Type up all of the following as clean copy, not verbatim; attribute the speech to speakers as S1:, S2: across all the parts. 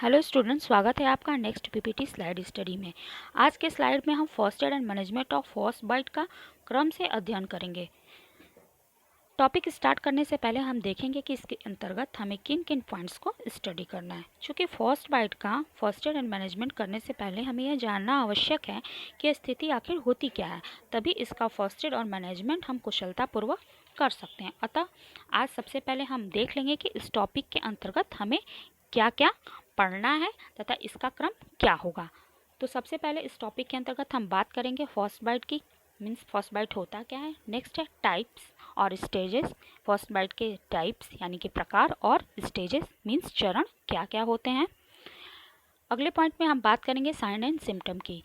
S1: Hello student, स्वागत है आपका नेक्स्ट पीपीटी स्लाइड स्टडी में। आज के स्लाइड में हम first aid and management of frostbite का क्रम से अध्ययन करेंगे। टॉपिक स्टार्ट करने से पहले हम देखेंगे कि इसके अंतर्गत हमें किन किन पॉइंट्स को स्टडी करना है। चूँकि फ्रॉस्ट बाइट का फर्स्ट एड एंड मैनेजमेंट करने से पहले हमें यह जानना आवश्यक है कि स्थिति आखिर होती क्या है, तभी इसका फर्स्ट एड और मैनेजमेंट हम कुशलतापूर्वक कर सकते हैं। अतः आज सबसे पहले हम देख लेंगे कि इस टॉपिक के अंतर्गत हमें क्या क्या पढ़ना है तथा इसका क्रम क्या होगा। तो सबसे पहले इस टॉपिक के अंतर्गत हम बात करेंगे फर्स्ट बाइट की, मीन्स फर्स्ट बाइट होता क्या है। नेक्स्ट है टाइप्स और स्टेजेस। फर्स्ट बाइट के टाइप्स यानी कि प्रकार और स्टेजेस मीन्स चरण क्या क्या होते हैं। अगले पॉइंट में हम बात करेंगे साइन एंड सिम्टम की,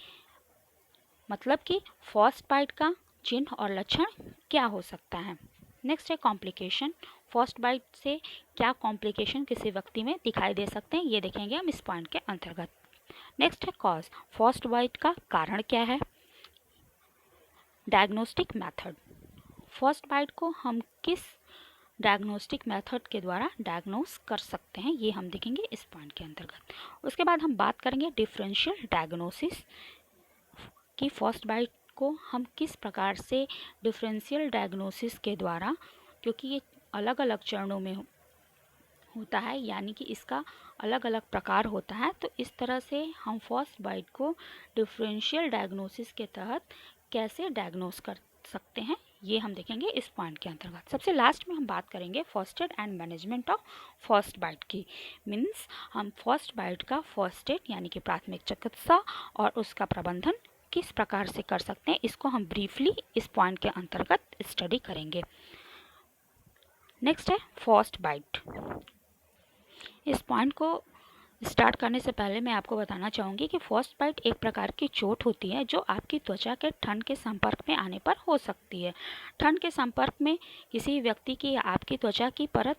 S1: मतलब कि फर्स्ट बाइट का चिन्ह और लक्षण क्या हो सकता है। नेक्स्ट है कॉम्प्लिकेशन। फर्स्ट बाइट से क्या कॉम्प्लिकेशन किसी व्यक्ति में दिखाई दे सकते हैं, ये देखेंगे हम इस पॉइंट के अंतर्गत। नेक्स्ट है कॉज। फर्स्ट बाइट का कारण क्या है। Diagnostic method. फर्स्ट बाइट को हम किस डायग्नोस्टिक मेथड के द्वारा डायग्नोस कर सकते हैं, ये हम देखेंगे इस पॉइंट के अंतर्गत। उसके बाद हम बात करेंगे डिफरेंशियल डायग्नोसिस कि फर्स्ट बाइट को हम किस प्रकार से डिफरेंशियल डायग्नोसिस के द्वारा, क्योंकि ये अलग अलग चरणों में होता है यानी कि इसका अलग अलग प्रकार होता है, तो इस तरह से हम फर्स्ट बाइट को डिफरेंशियल डायग्नोसिस के तहत कैसे डायग्नोस कर सकते हैं, ये हम देखेंगे इस पॉइंट के अंतर्गत। सबसे लास्ट में हम बात करेंगे first aid and management of first bite की, मीन्स हम फर्स्ट बाइट का फर्स्ट एड यानी कि प्राथमिक चिकित्सा और उसका प्रबंधन किस प्रकार से कर सकते हैं, इसको हम ब्रीफली इस पॉइंट के अंतर्गत स्टडी करेंगे। नेक्स्ट है फर्स्ट बाइट। इस पॉइंट को स्टार्ट करने से पहले मैं आपको बताना चाहूँगी कि फर्स्ट बाइट एक प्रकार की चोट होती है जो आपकी त्वचा के ठंड के संपर्क में आने पर हो सकती है। ठंड के संपर्क में किसी व्यक्ति की या आपकी त्वचा की परत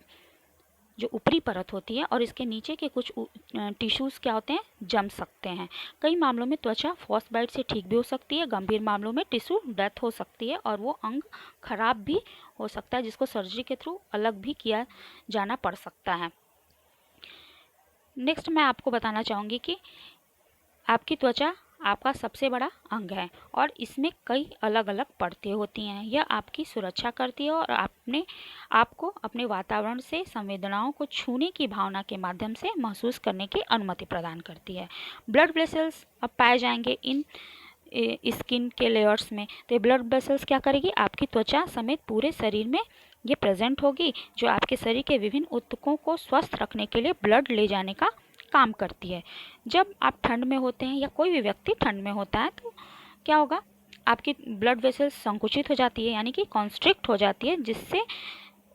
S1: जो ऊपरी परत होती है और इसके नीचे के कुछ टिश्यूज़ क्या होते हैं, जम सकते हैं। कई मामलों में त्वचा फर्स्ट बाइट से ठीक भी हो सकती है, गंभीर मामलों में टिश्यू डेथ हो सकती है और वो अंग खराब भी हो सकता है जिसको सर्जरी के थ्रू अलग भी किया जाना पड़ सकता है। नेक्स्ट मैं आपको बताना चाहूँगी कि आपकी त्वचा आपका सबसे बड़ा अंग है और इसमें कई अलग अलग परतें होती हैं। यह आपकी सुरक्षा करती है और आपको अपने वातावरण से संवेदनाओं को छूने की भावना के माध्यम से महसूस करने की अनुमति प्रदान करती है। ब्लड वेसल्स अब पाए जाएंगे इन स्किन के लेयर्स में, तो ब्लड वेसल्स क्या करेगी, आपकी त्वचा समेत पूरे शरीर में ये प्रेजेंट होगी, जो आपके शरीर के विभिन्न ऊतकों को स्वस्थ रखने के लिए ब्लड ले जाने का काम करती है। जब आप ठंड में होते हैं या कोई भी व्यक्ति ठंड में होता है तो क्या होगा, आपकी ब्लड वेसल्स संकुचित हो जाती है यानी कि कॉन्स्ट्रिक्ट हो जाती है, जिससे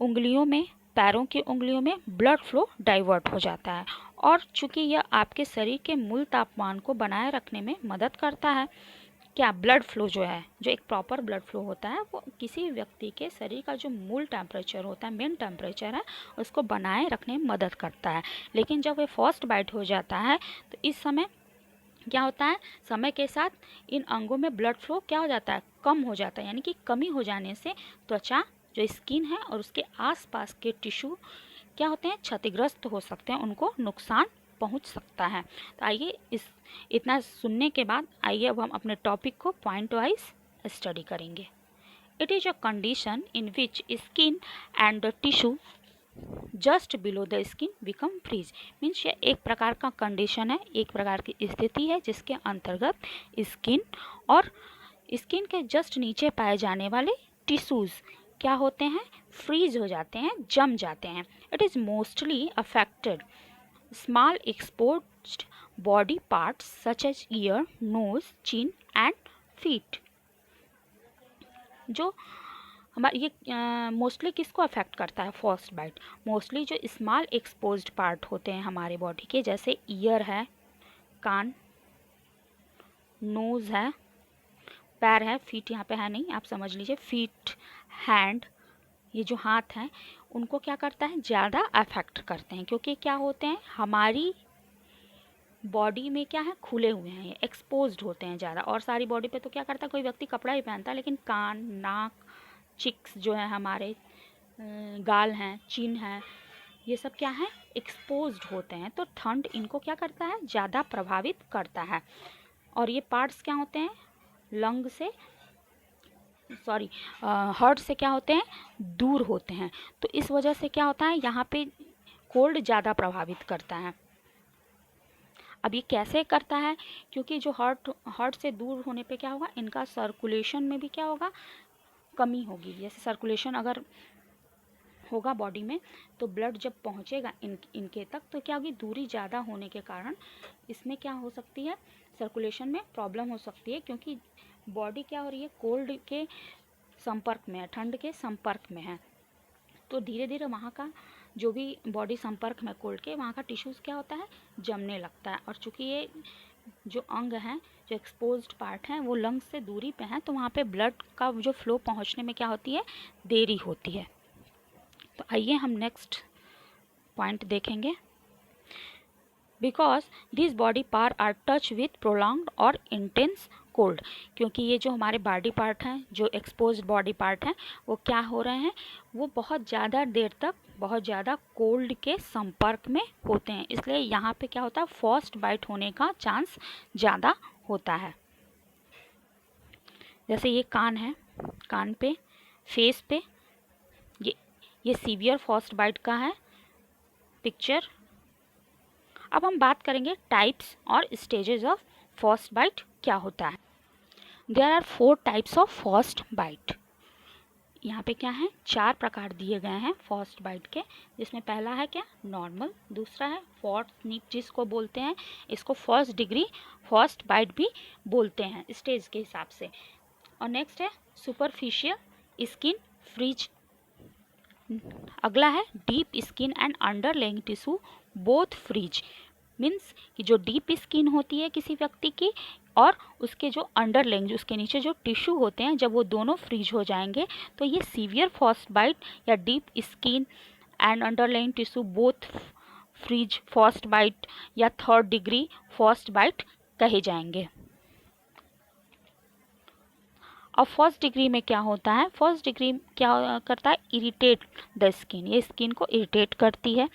S1: उंगलियों में, पैरों की उंगलियों में ब्लड फ्लो डाइवर्ट हो जाता है। और चूँकि यह आपके शरीर के मूल तापमान को बनाए रखने में मदद करता है, क्या ब्लड फ्लो जो है, जो एक प्रॉपर ब्लड फ्लो होता है, वो किसी व्यक्ति के शरीर का जो मूल टेम्परेचर होता है, मेन टेम्परेचर है, उसको बनाए रखने में मदद करता है। लेकिन जब ये फर्स्ट बाइट हो जाता है तो इस समय क्या होता है, समय के साथ इन अंगों में ब्लड फ्लो क्या हो जाता है, कम हो जाता है, यानी कि कमी हो जाने से त्वचा जो स्किन है और उसके आसपास के टिश्यू क्या होते हैं, क्षतिग्रस्त हो सकते हैं, उनको नुकसान पहुंच सकता है। तो आइए इतना सुनने के बाद आइए अब हम अपने टॉपिक को पॉइंट वाइज स्टडी करेंगे। It is a condition in which skin and the tissue just below the skin become freeze. Means ये एक प्रकार का कंडीशन है, एक प्रकार की स्थिति है जिसके अंतर्गत स्किन और स्किन के जस्ट नीचे पाए जाने वाले टिश्यूज़ क्या होते हैं, फ्रीज हो जाते हैं, जम जाते हैं। It is mostly affected small exposed body parts such as ear, nose, chin and feet। जो हमारे ये मोस्टली किसको अफेक्ट करता है, फर्स्ट बाइट मोस्टली जो स्मॉल एक्सपोज्ड पार्ट होते हैं हमारे बॉडी के, जैसे ईयर है, कान, नोज़ है, पैर है, फीट यहाँ पे है नहीं, आप समझ लीजिए, फीट, हैंड, ये जो हाथ हैं उनको क्या करता है, ज़्यादा अफेक्ट करते हैं, क्योंकि क्या होते हैं, हमारी बॉडी में क्या है, खुले हुए हैं, ये एक्सपोज्ड होते हैं ज़्यादा। और सारी बॉडी पे तो क्या करता है, कोई व्यक्ति कपड़ा ही पहनता है, लेकिन कान, नाक, चिक्स जो है हमारे, गाल हैं, चिन है, ये सब क्या है, एक्सपोज्ड होते हैं, तो ठंड इनको क्या करता है, ज़्यादा प्रभावित करता है। और ये पार्ट्स क्या होते हैं, लंग से हार्ट से क्या होते हैं, दूर होते हैं। तो इस वजह से क्या होता है, यहाँ पे कोल्ड ज़्यादा प्रभावित करता है। अब ये कैसे करता है, क्योंकि जो हार्ट से दूर होने पे क्या होगा, इनका सर्कुलेशन में भी क्या होगा, कमी होगी। जैसे सर्कुलेशन अगर होगा बॉडी में, तो ब्लड जब पहुंचेगा इनके तक, तो क्या होगी, दूरी ज़्यादा होने के कारण इसमें क्या हो सकती है, सर्कुलेशन में प्रॉब्लम हो सकती है, क्योंकि बॉडी क्या हो रही है, कोल्ड के संपर्क में है, ठंड के संपर्क में है। तो धीरे धीरे वहाँ का जो भी बॉडी संपर्क में कोल्ड के, वहाँ का टिश्यूज़ क्या होता है, जमने लगता है। और चूँकि ये जो अंग हैं, जो एक्सपोज्ड पार्ट हैं, वो लंग्स से दूरी पे हैं, तो वहाँ पे ब्लड का जो फ्लो पहुँचने में क्या होती है, देरी होती है। तो आइए हम नेक्स्ट पॉइंट देखेंगे। Because this body part are touch with prolonged और इंटेंस कोल्ड, क्योंकि ये जो हमारे बॉडी पार्ट हैं, जो एक्सपोज्ड बॉडी पार्ट हैं, वो क्या हो रहे हैं, वो बहुत ज़्यादा देर तक बहुत ज़्यादा कोल्ड के संपर्क में होते हैं। इसलिए यहाँ पे क्या होता है, फर्स्ट बाइट होने का चांस ज़्यादा होता है। जैसे ये कान है, कान पे, फेस पे, ये सीवियर फर्स्ट बाइट का है पिक्चर। अब हम बात करेंगे टाइप्स और स्टेजेस ऑफ फर्स्ट बाइट क्या होता है। There are 4 types of first bite. यहाँ पे क्या है, 4 प्रकार दिए गए हैं फर्स्ट बाइट के, जिसमें पहला है क्या, नॉर्मल, दूसरा है फोर्थ नीप जिसको बोलते हैं, इसको फर्स्ट डिग्री फर्स्ट बाइट भी बोलते हैं स्टेज के हिसाब से। और नेक्स्ट है सुपरफिशियल स्किन फ्रीज। अगला है deep skin and underlying tissue both freeze, means कि जो डीप स्किन होती है किसी व्यक्ति की, और उसके जो अंडरलेइंग, उसके नीचे जो टिश्यू होते हैं, जब वो दोनों फ्रीज हो जाएंगे, तो ये सीवियर फर्स्ट बाइट या deep skin and underlying tissue both freeze first bite या थर्ड डिग्री फर्स्ट बाइट कहे जाएंगे। अब फर्स्ट डिग्री में क्या होता है, फर्स्ट डिग्री क्या करता है, इरिटेट द स्किन, ये स्किन को इरिटेट करती है।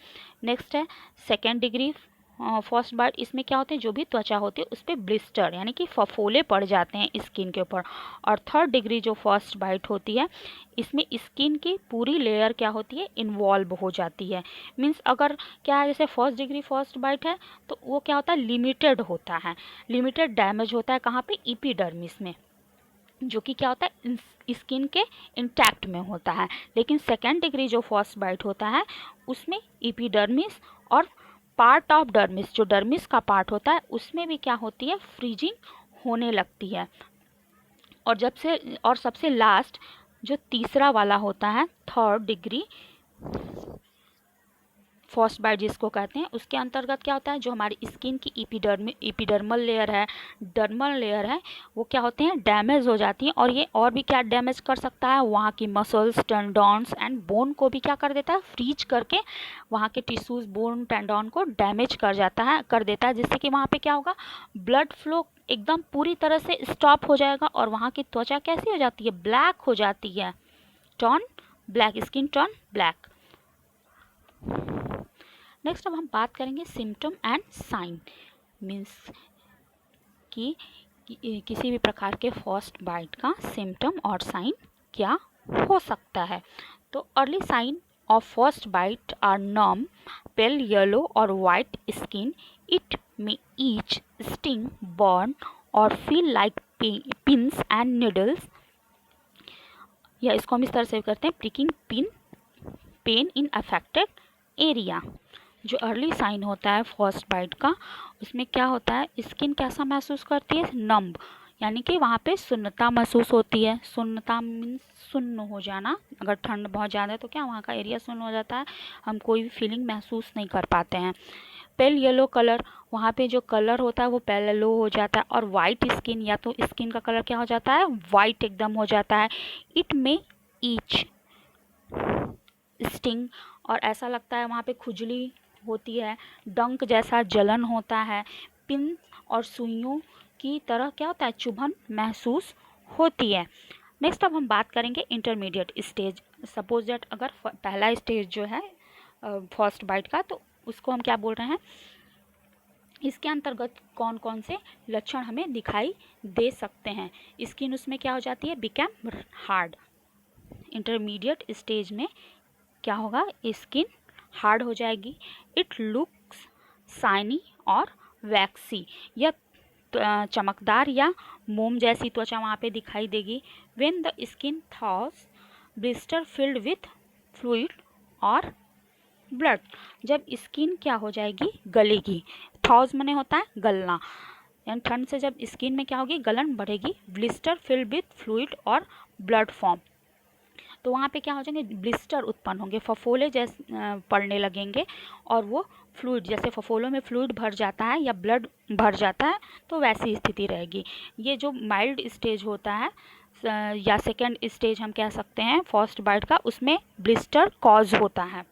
S1: नेक्स्ट है सेकेंड डिग्री फर्स्ट बाइट, इसमें क्या होते हैं, जो भी त्वचा होती है उस पर ब्लिस्टर यानी कि फफोले पड़ जाते हैं स्किन के ऊपर। और थर्ड डिग्री जो फर्स्ट बाइट होती है, इसमें स्किन की पूरी लेयर क्या होती है, इन्वॉल्व हो जाती है। मीन्स अगर क्या है, जैसे फर्स्ट डिग्री फर्स्ट बाइट है, तो वो क्या होता है, लिमिटेड होता है, लिमिटेड डैमेज होता है, कहाँ पे, एपिडर्मिस में, जो कि क्या होता है, स्किन के इंटैक्ट में होता है। लेकिन सेकेंड डिग्री जो फर्स्ट बाइट होता है, उसमें एपिडर्मिस और पार्ट ऑफ डर्मिस, जो डर्मिस का पार्ट होता है, उसमें भी क्या होती है, फ्रीजिंग होने लगती है। और सबसे लास्ट जो तीसरा वाला होता है, थर्ड डिग्री फर्स्ट बाइट जिसको कहते हैं, उसके अंतर्गत क्या होता है, जो हमारी स्किन की एपिडर्मल लेयर है, डर्मल लेयर है, वो क्या होते हैं, डैमेज हो जाती हैं। और ये और भी क्या डैमेज कर सकता है, वहाँ की मसल्स, टेंडॉन्स एंड बोन को भी क्या कर देता है, फ्रीज करके वहाँ के टिश्यूज़, बोन, टेंडॉन को डैमेज कर देता है, जिससे कि वहाँ पे क्या होगा, ब्लड फ्लो एकदम पूरी तरह से स्टॉप हो जाएगा, और वहाँ की त्वचा कैसी हो जाती है, ब्लैक हो जाती है, turn black, skin turn black. Next अब हम बात करेंगे सिम्टम एंड साइन, मीन्स कि किसी भी प्रकार के फर्स्ट बाइट का सिम्टम और साइन क्या हो सकता है। तो early sign of first bite are numb, pale yellow और white skin, it may itch, sting, burn और feel like pins and needles, या इसको हम इस तरह से करते हैं, pricking pain in affected area. जो अर्ली साइन होता है फर्स्ट बाइट का, उसमें क्या होता है, स्किन कैसा महसूस करती है, नम्ब, यानी कि वहाँ पे सुन्नता महसूस होती है। सुन्नता मीन्स सुन्न हो जाना, अगर ठंड बहुत ज़्यादा है तो क्या वहाँ का एरिया सुन्न हो जाता है, हम कोई भी फीलिंग महसूस नहीं कर पाते हैं। पेल येलो कलर, वहाँ पे जो कलर होता है वो पेल येलो हो जाता है। और वाइट स्किन, या तो स्किन का कलर क्या हो जाता है, वाइट एकदम हो जाता है। इट में ईच, स्टिंग, और ऐसा लगता है वहाँ पे खुजली होती है, डंक जैसा जलन होता है, पिन और सुइयों की तरह क्या होता है, चुभन महसूस होती है। नेक्स्ट अब हम बात करेंगे इंटरमीडिएट स्टेज। सपोज दैट अगर पहला स्टेज जो है फर्स्ट बाइट का, तो उसको हम क्या बोल रहे हैं। इसके अंतर्गत कौन कौन से लक्षण हमें दिखाई दे सकते हैं। स्किन उसमें क्या हो जाती है, बिकम हार्ड। इंटरमीडिएट स्टेज में क्या होगा, स्किन हार्ड हो जाएगी। इट लुक्स शाइनी और वैक्सी, या चमकदार या मोम जैसी त्वचा वहाँ पे दिखाई देगी। When the skin thaws, blister filled with fluid और ब्लड, जब स्किन क्या हो जाएगी, गलेगी। थॉज मने होता है गलना, यानी ठंड से जब स्किन में क्या होगी, गलन बढ़ेगी। ब्लिस्टर फिल्ड विथ फ्लूइड और ब्लड फॉर्म, तो वहाँ पे क्या हो जाएंगे, ब्लिस्टर उत्पन्न होंगे, फफोले जैसे पड़ने लगेंगे, और वो फ्लूइड, जैसे फफोलों में फ्लूइड भर जाता है या ब्लड भर जाता है, तो वैसी स्थिति रहेगी। ये जो माइल्ड स्टेज होता है या सेकेंड स्टेज हम कह सकते हैं फर्स्ट बाइट का, उसमें ब्लिस्टर कॉज होता है।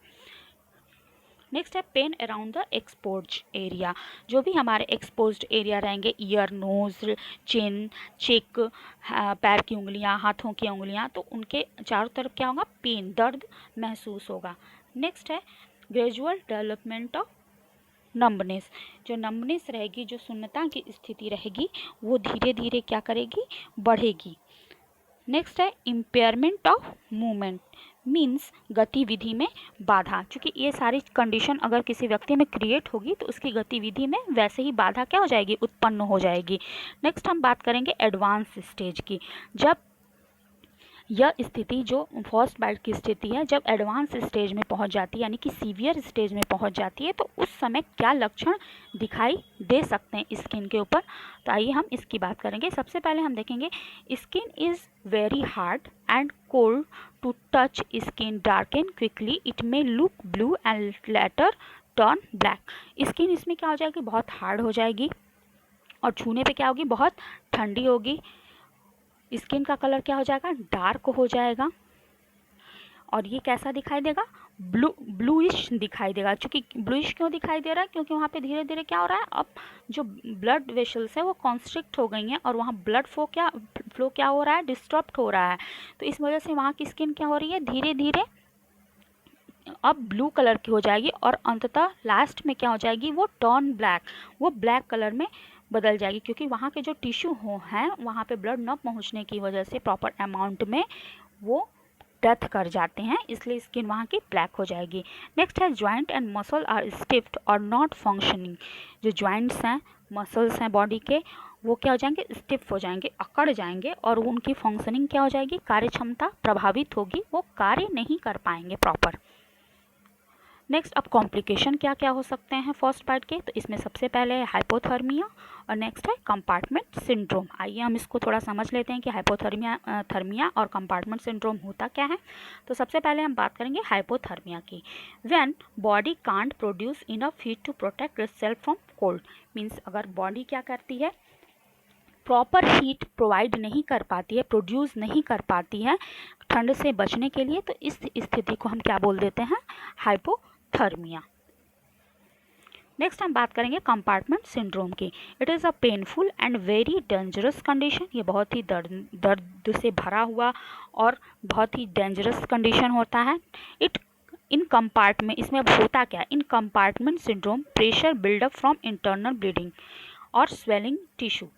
S1: नेक्स्ट है pain around the exposed area. जो भी हमारे एक्सपोज्ड एरिया रहेंगे, ईयर, नोज, चिन, चिक, पैर की उंगलियां, हाथों की उंगलियां, तो उनके चारों तरफ क्या होगा, पेन, दर्द महसूस होगा। नेक्स्ट है ग्रेजुअल डेवलपमेंट ऑफ नंबनेस। जो नंबनेस रहेगी, जो सुन्नता की स्थिति रहेगी, वो धीरे धीरे क्या करेगी, बढ़ेगी। नेक्स्ट है इम्पेयरमेंट ऑफ मूवमेंट, मीन्स गतिविधि में बाधा। क्योंकि ये सारी कंडीशन अगर किसी व्यक्ति में क्रिएट होगी तो उसकी गतिविधि में वैसे ही बाधा क्या हो जाएगी, उत्पन्न हो जाएगी। नेक्स्ट हम बात करेंगे एडवांस स्टेज की। जब यह स्थिति जो फर्स्ट बाइट की स्थिति है, जब एडवांस स्टेज में पहुंच जाती है, यानी कि सीवियर स्टेज में पहुंच जाती है, तो उस समय क्या लक्षण दिखाई दे सकते हैं स्किन के ऊपर। तो आइए हम इसकी बात करेंगे। सबसे पहले हम देखेंगे skin is very hard and cold to touch, skin darken quickly, it may look blue and later turn black. Skin इसमें क्या हो जाएगी, बहुत हार्ड हो जाएगी, और छूने पे क्या होगी, बहुत ठंडी होगी। स्किन का कलर क्या हो जाएगा, डार्क हो जाएगा, और ये कैसा दिखाई देगा, ब्लूइश दिखाई देगा। क्योंकि ब्लूइश क्यों दिखाई दे रहा है, क्योंकि वहाँ पे धीरे धीरे क्या हो रहा है, अब जो ब्लड वेसल्स है वो कॉन्स्ट्रिक्ट हो गई हैं, और वहाँ ब्लड फ्लो क्या हो रहा है, डिस्टर्ब हो रहा है। तो इस वजह से वहाँ की स्किन क्या हो रही है, धीरे धीरे अब ब्लू कलर की हो जाएगी, और अंततः लास्ट में क्या हो जाएगी, वो टर्न ब्लैक, वो ब्लैक कलर में बदल जाएगी। क्योंकि वहाँ के जो टिश्यू हैं वहाँ पे ब्लड न पहुँचने की वजह से प्रॉपर अमाउंट में वो डेथ कर जाते हैं, इसलिए स्किन वहाँ की ब्लैक हो जाएगी। नेक्स्ट है जॉइंट एंड मसल आर स्टिफ्ड और नॉट फंक्शनिंग। जो जॉइंट्स हैं, मसल्स हैं बॉडी के, वो क्या हो जाएंगे, स्टिफ हो जाएंगे, अकड़ जाएंगे, और उनकी फंक्शनिंग क्या हो जाएगी, कार्य क्षमता प्रभावित होगी, वो कार्य नहीं कर पाएंगे प्रॉपर। नेक्स्ट अब कॉम्प्लिकेशन क्या क्या हो सकते हैं फर्स्ट बाइट के, तो इसमें सबसे पहले है हाइपोथर्मिया, और नेक्स्ट है कंपार्टमेंट सिंड्रोम। आइए हम इसको थोड़ा समझ लेते हैं कि हाइपोथर्मिया और कंपार्टमेंट सिंड्रोम होता क्या है। तो सबसे पहले हम बात करेंगे हाइपोथर्मिया की। When body can't produce enough heat to protect itself from cold, means अगर बॉडी क्या करती है, प्रॉपर हीट प्रोवाइड नहीं कर पाती है, प्रोड्यूस नहीं कर पाती है ठंड से बचने के लिए, तो इस स्थिति को हम क्या बोल देते हैं, हाइपोथर्मिया। नेक्स्ट हम बात करेंगे कंपार्टमेंट सिंड्रोम की। It is a painful and very dangerous condition. ये बहुत ही दर्द से भरा हुआ और बहुत ही डेंजरस कंडीशन होता है। इन कंपार्टमेंट, इसमें अब होता क्या, in compartment syndrome pressure buildup from internal bleeding और स्वेलिंग टिश्यू।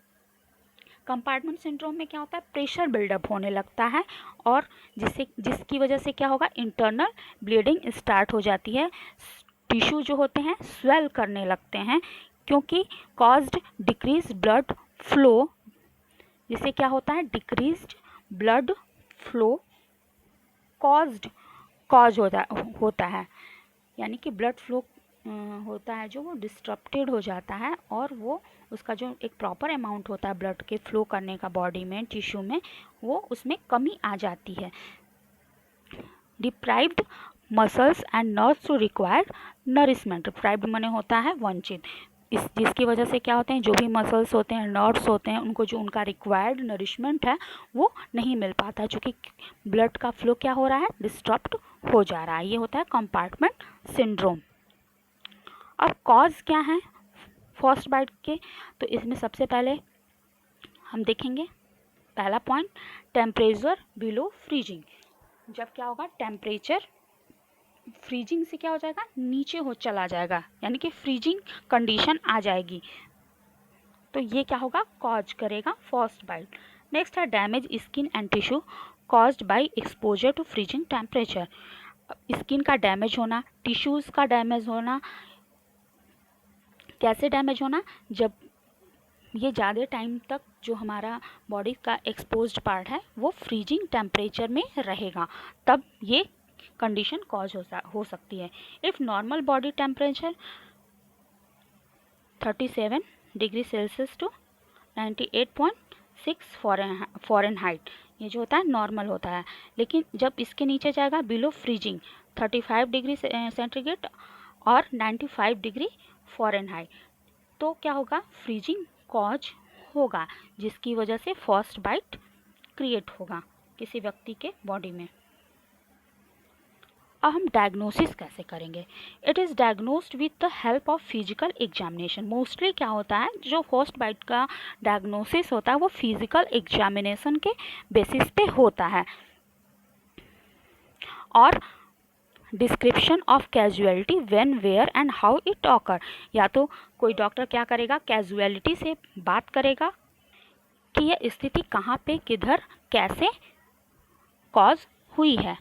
S1: कंपार्टमेंट सिंड्रोम में क्या होता है, प्रेशर बिल्डअप होने लगता है, और जिसकी वजह से क्या होगा, इंटरनल ब्लीडिंग स्टार्ट हो जाती है, टिश्यू जो होते हैं स्वेल करने लगते हैं, क्योंकि कॉज्ड डिक्रीज ब्लड फ्लो, जिससे क्या होता है, डिक्रीज्ड ब्लड फ्लो कॉज होता है, यानी कि ब्लड फ्लो होता है जो वो डिस्टर्प्टेड हो जाता है, और वो उसका जो एक प्रॉपर अमाउंट होता है ब्लड के फ्लो करने का बॉडी में, टिश्यू में, वो उसमें कमी आ जाती है। Deprived muscles and nerves to require nourishment. Deprived माने होता है वंचित, जिसकी वजह से क्या होते हैं, जो भी मसल्स होते हैं, नर्व्स होते हैं, उनको जो उनका रिक्वायर्ड नरिशमेंट है वो नहीं मिल पाता, क्योंकि ब्लड का फ्लो क्या हो रहा है, डिस्टर्ब्ड हो जा रहा है। ये होता है कंपार्टमेंट सिंड्रोम। अब कॉज क्या है फर्स्ट बाइट के, तो इसमें सबसे पहले हम देखेंगे पहला पॉइंट, टेम्परेचर बिलो फ्रीजिंग। जब क्या होगा, टेम्परेचर फ्रीजिंग से क्या हो जाएगा, नीचे हो चला जाएगा, यानी कि फ्रीजिंग कंडीशन आ जाएगी। तो ये क्या होगा, कॉज करेगा फ्रॉस्ट बाइट। नेक्स्ट है damage skin and tissue caused by exposure to freezing temperature. Skin का डैमेज होना, टिश्यूज़ का डैमेज होना। कैसे डैमेज होना, जब ये ज़्यादा टाइम तक जो हमारा बॉडी का एक्सपोज्ड पार्ट है वो फ्रीजिंग टेम्परेचर में रहेगा, तब ये कंडीशन कॉज हो सकती है। If normal body temperature 37 degree Celsius to 98.6 Fahrenheit, ये जो होता है नॉर्मल होता है। लेकिन जब इसके नीचे जाएगा बिलो फ्रीजिंग 35 डिग्री सेंटीग्रेड और 95 डिग्री फ़ारेनहाइट, तो क्या होगा, फ्रीजिंग कॉज होगा, जिसकी वजह से फ्रॉस्ट बाइट क्रिएट होगा किसी व्यक्ति के बॉडी में। अब हम डायग्नोसिस कैसे करेंगे। It is diagnosed with the help of physical examination. Mostly क्या होता है, जो फ्रॉस्ट बाइट का डायग्नोसिस होता है वो फिजिकल एग्जामिनेशन के बेसिस पे होता है। और description of casualty when, where and how it occur, या तो कोई डॉक्टर क्या करेगा, कैजुअलिटी से बात करेगा कि यह स्थिति कहाँ पे, किधर, कैसे कॉज हुई है।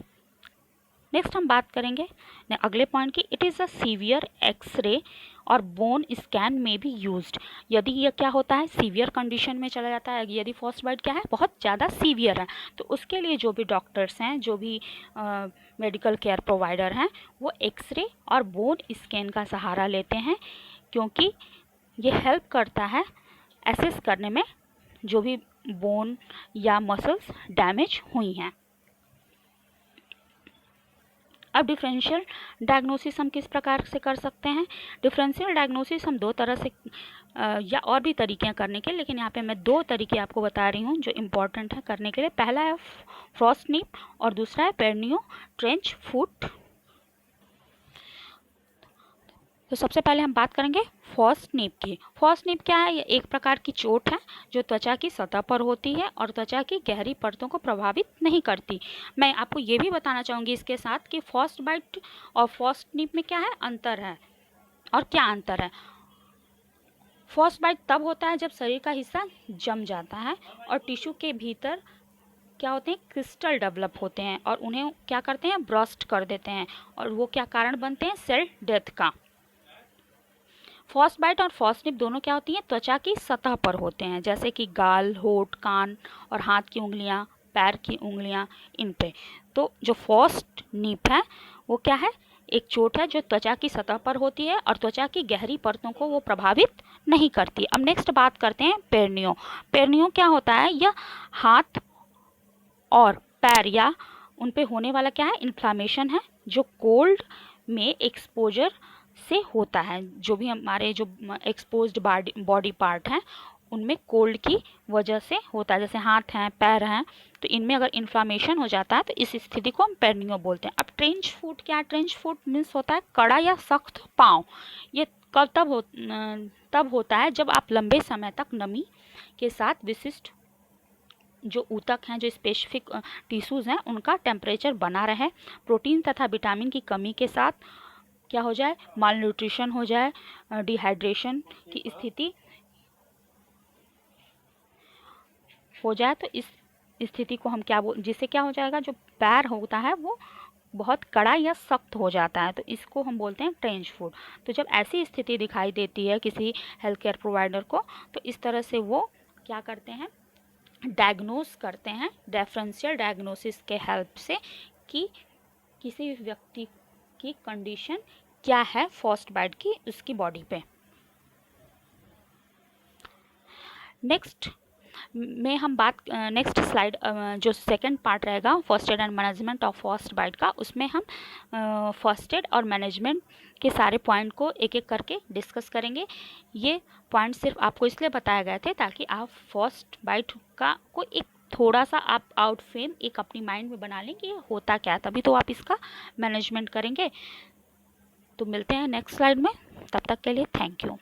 S1: नेक्स्ट हम बात करेंगे अगले पॉइंट की, it is a severe X-ray और बोन स्कैन में भी यूज्ड। यदि यह क्या होता है, सीवियर कंडीशन में चला जाता है, यदि फ्रॉस्ट बाइट क्या है, बहुत ज़्यादा सीवियर है, तो उसके लिए जो भी डॉक्टर्स हैं, जो भी मेडिकल केयर प्रोवाइडर हैं, वो एक्सरे और बोन स्कैन का सहारा लेते हैं, क्योंकि ये हेल्प करता है एसेस करने में जो भी बोन या मसल्स डैमेज हुई हैं। अब डिफरेंशियल डायग्नोसिस हम किस प्रकार से कर सकते हैं। डिफरेंशियल डायग्नोसिस हम दो तरह से या और भी तरीके हैं करने के, लेकिन यहाँ पे मैं दो तरीके आपको बता रही हूँ जो इम्पोर्टेंट है करने के लिए। पहला है फ्रॉस्ट नीप और दूसरा है पेरनियो ट्रेंच फुट। तो सबसे पहले हम बात करेंगे फ्रॉस्ट नीप की। फ्रॉस्ट नीप क्या है, ये एक प्रकार की चोट है जो त्वचा की सतह पर होती है और त्वचा की गहरी परतों को प्रभावित नहीं करती। मैं आपको ये भी बताना चाहूँगी इसके साथ कि फ्रॉस्ट बाइट और फ्रॉस्ट नीप में क्या है, अंतर है। और क्या अंतर है, फ्रॉस्ट बाइट तब होता है जब शरीर का हिस्सा जम जाता है और टिश्यू के भीतर क्या होते हैं, क्रिस्टल डेवलप होते हैं और उन्हें क्या करते हैं, ब्रस्ट कर देते हैं, और वो क्या कारण बनते हैं, सेल डेथ का। फ्रॉस्ट बाइट और फ्रॉस्ट निप दोनों क्या होती हैं, त्वचा की सतह पर होते हैं, जैसे कि गाल, होठ, कान और हाथ की उंगलियां, पैर की उंगलियां, इन पे। तो जो फ्रॉस्ट निप है वो क्या है, एक चोट है जो त्वचा की सतह पर होती है और त्वचा की गहरी परतों को वो प्रभावित नहीं करती। अब नेक्स्ट बात करते हैं पेरनियो। पेरनियो क्या होता है, यह हाथ और पैर या उन पे होने वाला क्या है, इन्फ्लामेशन है, जो कोल्ड में एक्सपोजर से होता है। जो भी हमारे जो एक्सपोज्ड बॉडी पार्ट हैं उनमें कोल्ड की वजह से होता है, जैसे हाथ हैं, पैर हैं, तो इनमें अगर इन्फ्लामेशन हो जाता है तो इस स्थिति को हम पेरनियो बोलते हैं। अब ट्रेंच फुट क्या है, ट्रेंच फुट मीन्स होता है कड़ा या सख्त पाँव। ये कब तब होता है जब आप लंबे समय तक नमी के साथ विशिष्ट जो ऊतक हैं, जो स्पेसिफिक टिश्यूज़ हैं, उनका टेम्परेचर बना रहे, प्रोटीन तथा विटामिन की कमी के साथ क्या हो जाए, माल न्यूट्रिशन हो जाए, डिहाइड्रेशन की स्थिति हो जाए, तो इस स्थिति को हम क्या जिससे क्या हो जाएगा, जो पैर होता है वो बहुत कड़ा या सख्त हो जाता है, तो इसको हम बोलते हैं ट्रेंच फुट। तो जब ऐसी स्थिति दिखाई देती है किसी हेल्थ केयर प्रोवाइडर को, तो इस तरह से वो क्या करते हैं, डायग्नोस करते हैं डिफरेंशियल डायग्नोसिस के हेल्प से कि किसी व्यक्ति की कंडीशन क्या है फ्रॉस्ट बाइट की उसकी बॉडी पे। नेक्स्ट में हम बात, नेक्स्ट स्लाइड जो सेकंड पार्ट रहेगा first aid and management of frostbite का, उसमें हम फर्स्ट एड और मैनेजमेंट के सारे पॉइंट को एक एक करके डिस्कस करेंगे। ये पॉइंट सिर्फ आपको इसलिए बताए गए थे ताकि आप फ्रॉस्ट बाइट का को एक थोड़ा सा आप आउट फ्रेम एक अपनी माइंड में बना लें कि ये होता क्या है, तभी तो आप इसका मैनेजमेंट करेंगे। तो मिलते हैं नेक्स्ट स्लाइड में, तब तक के लिए थैंक यू।